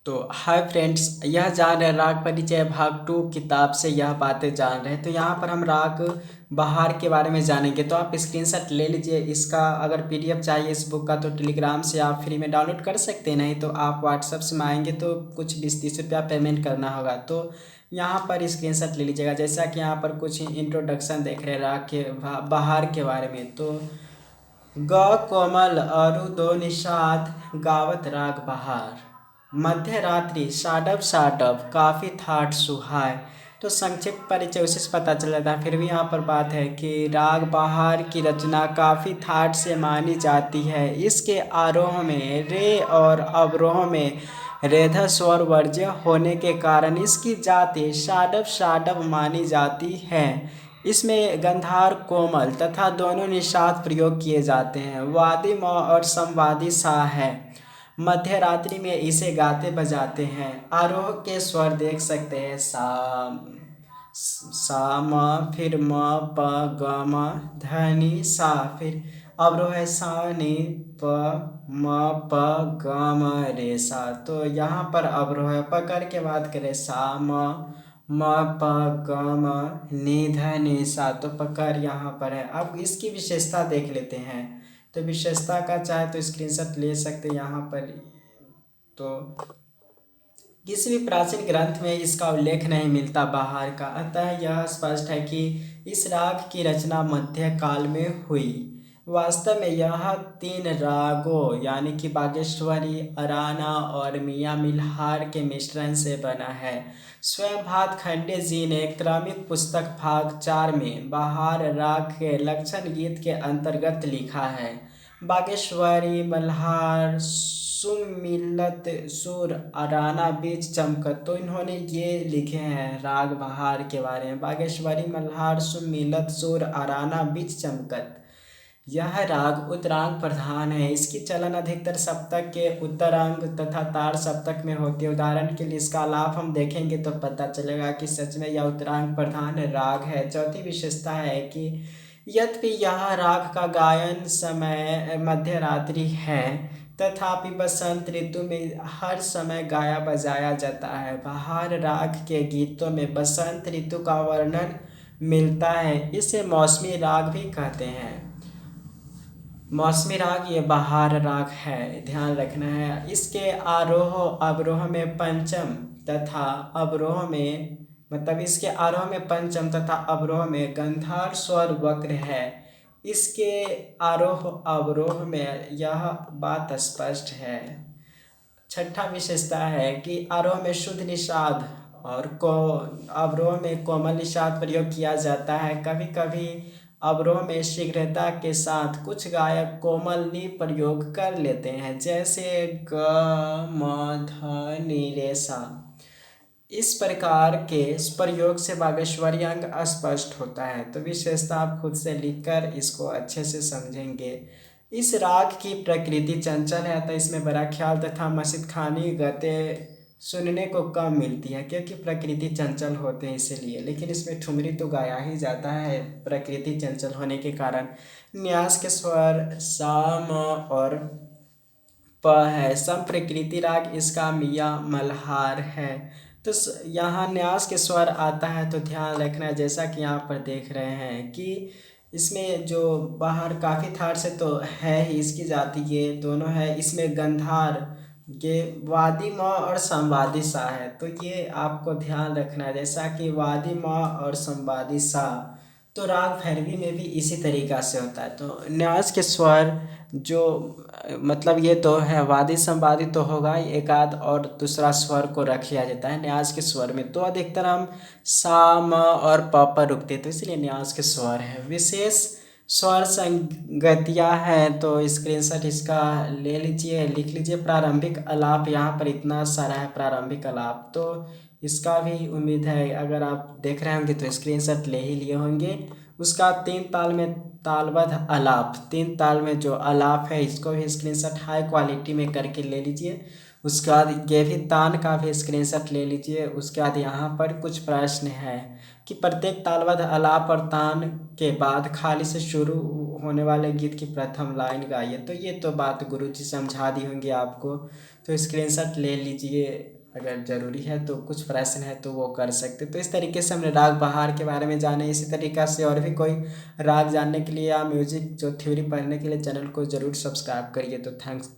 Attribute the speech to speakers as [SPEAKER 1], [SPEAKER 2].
[SPEAKER 1] तो hi friends, यह जान रहे राग परिचय भाग 2 किताब से यह बातें जान रहे हैं। तो यहाँ पर हम राग बहार के बारे में जानेंगे। तो आप स्क्रीनशॉट ले लीजिए इसका। अगर पीडीएफ चाहिए इस बुक का तो टेलीग्राम से आप फ्री में डाउनलोड कर सकते हैं, नहीं तो आप व्हाट्सएप से मांगेंगे तो कुछ 20-30 रुपया पेमेंट करना होगा। तो यहाँ पर स्क्रीनशॉट ले लीजिएगा। जैसा कि यहाँ पर कुछ इंट्रोडक्शन देख रहे हैं राग के बहार के बारे में। तो ग कोमल अरु दो निषाद गावत राग बहार, मध्य रात्रि साडव साडव काफ़ी ठाठ सुहाय। तो संक्षिप्त परिचय उसी से पता चल जाता है। फिर भी यहाँ पर बात है कि राग बहार की रचना काफ़ी ठाठ से मानी जाती है। इसके आरोह में रे और अवरोह में रेधा स्वर वर्ज्य होने के कारण इसकी जाति साडव साडव मानी जाती है। इसमें गंधार कोमल तथा दोनों निषाद प्रयोग किए जाते हैं। वादी म और संवादी सा है। मध्य रात्रि में इसे गाते बजाते हैं। आरोह के स्वर देख सकते हैं। सा म, फिर म प ग म ध नि सा, फिर अवरोह है सा नि प म प ग म रे सा। तो यहाँ पर अवरोह है। पकड़ के बात करें सा म प ग म नि ध नि सा, तो पकड़ यहाँ पर है। अब इसकी विशेषता देख लेते हैं। तो विशेषता का चाहे तो स्क्रीनशॉट ले सकते हैं यहाँ पर। तो किसी भी प्राचीन ग्रंथ में इसका उल्लेख नहीं मिलता बाहर का, अतः यह स्पष्ट है कि इस राग की रचना मध्य काल में हुई। वास्तव में यह 3 रागों यानी कि बागेश्वरी, अराना और मियाँ मिल्हार के मिश्रण से बना है। स्वयं भातखंडे जी ने क्रमिक पुस्तक भाग 4 में बहार राग के लक्षण गीत के अंतर्गत लिखा है। बागेश्वरी, मल्हार, सुमिलत सुर, अराना, बीच चमकत, तो इन्होंने ये लिखे हैं राग बहार के बारे में। बागेश्वरी, मल्हार, सुमिलत सुर, अराना, बीच चमकत। यह राग उत्तरांग प्रधान है। इसकी चलन अधिकतर सप्तक के उत्तरांग तथा तार सप्तक में होती है। उदाहरण के लिए इसका आलाप हम देखेंगे तो पता चलेगा कि सच में यह उत्तरांग प्रधान राग है। चौथी विशेषता है कि यद्यपि यह राग का गायन समय मध्य रात्रि है, तथापि बसंत ऋतु में हर समय गाया बजाया जाता है। बहार राग के गीतों में बसंत ऋतु का वर्णन मिलता है। इसे मौसमी राग भी कहते हैं। मौसमी राग ये बहार राग है, ध्यान रखना है। इसके आरोह अवरोह में पंचम तथा अवरोह में इसके आरोह में पंचम तथा अवरोह में गंधार स्वर वक्र है। इसके आरोह अवरोह में यह बात स्पष्ट है। छठा विशेषता है कि आरोह में शुद्ध निषाद और अवरोह में कोमल निषाद प्रयोग किया जाता है। कभी कभी अवरोह में शीघ्रता के साथ कुछ गायक कोमल नि प्रयोग कर लेते हैं, जैसे ग म ध नि रे सा। इस प्रकार के प्रयोग से बागेश्वरी अंग अस्पष्ट होता है। तो विशेषता आप खुद से लिखकर इसको अच्छे से समझेंगे। इस राग की प्रकृति चंचल है, तो इसमें बड़ा ख्याल तथा मस्जिद खानी गते सुनने को कम मिलती है, क्योंकि प्रकृति चंचल होते हैं इसीलिए। लेकिन इसमें ठुमरी तो गाया ही जाता है प्रकृति चंचल होने के कारण। न्यास के स्वर साम और प है। सम प्रकृति राग इसका मियाँ मल्हार है। तो यहाँ न्यास के स्वर आता है तो ध्यान रखना है। जैसा कि यहाँ पर देख रहे हैं कि इसमें जो बाहर काफ़ी थार से तो है ही, इसकी जाति ये दोनों है। इसमें गंधार ये वादी म और संवादी सा है, तो ये आपको ध्यान रखना है। जैसा कि वादी म और संवादी सा, तो राग भैरवी में भी इसी तरीक़ा से होता है। तो न्यास के स्वर जो ये तो है, वादी संवादी तो होगा ही, एक आध और दूसरा स्वर को रख लिया जाता है न्यास के स्वर में। तो अधिकतर हम सा म और प पर रुकते, तो इसलिए न्यास के स्वर है। विशेष स्वर संगतियाँ हैं, तो स्क्रीनशॉट इसका ले लीजिए, लिख लीजिए। प्रारंभिक अलाप यहाँ पर इतना सारा है प्रारंभिक अलाप, तो इसका भी उम्मीद है अगर आप देख रहे होंगे तो स्क्रीनशॉट ले ही लिए होंगे। उसका 3 ताल में तालबद्ध अलाप, 3 ताल में जो अलाप है इसको भी स्क्रीनशॉट हाई क्वालिटी में करके ले लीजिए। उसके बाद ये भी तान का भी स्क्रीनशॉट ले लीजिए। उसके बाद यहाँ पर कुछ प्रश्न है कि प्रत्येक तालबद्ध अलाप और तान के बाद खाली से शुरू होने वाले गीत की प्रथम लाइन गाइए। तो ये तो बात गुरुजी समझा दी होंगी आपको, तो स्क्रीनशॉट ले लीजिए। अगर ज़रूरी है तो कुछ प्रश्न है तो वो कर सकते। तो इस तरीके से हमने राग बहार के बारे में जाने। इसी तरीक़ा से और भी कोई राग जानने के लिए या म्यूज़िक जो थ्योरी पढ़ने के लिए चैनल को ज़रूर सब्सक्राइब करिए। तो थैंक्स।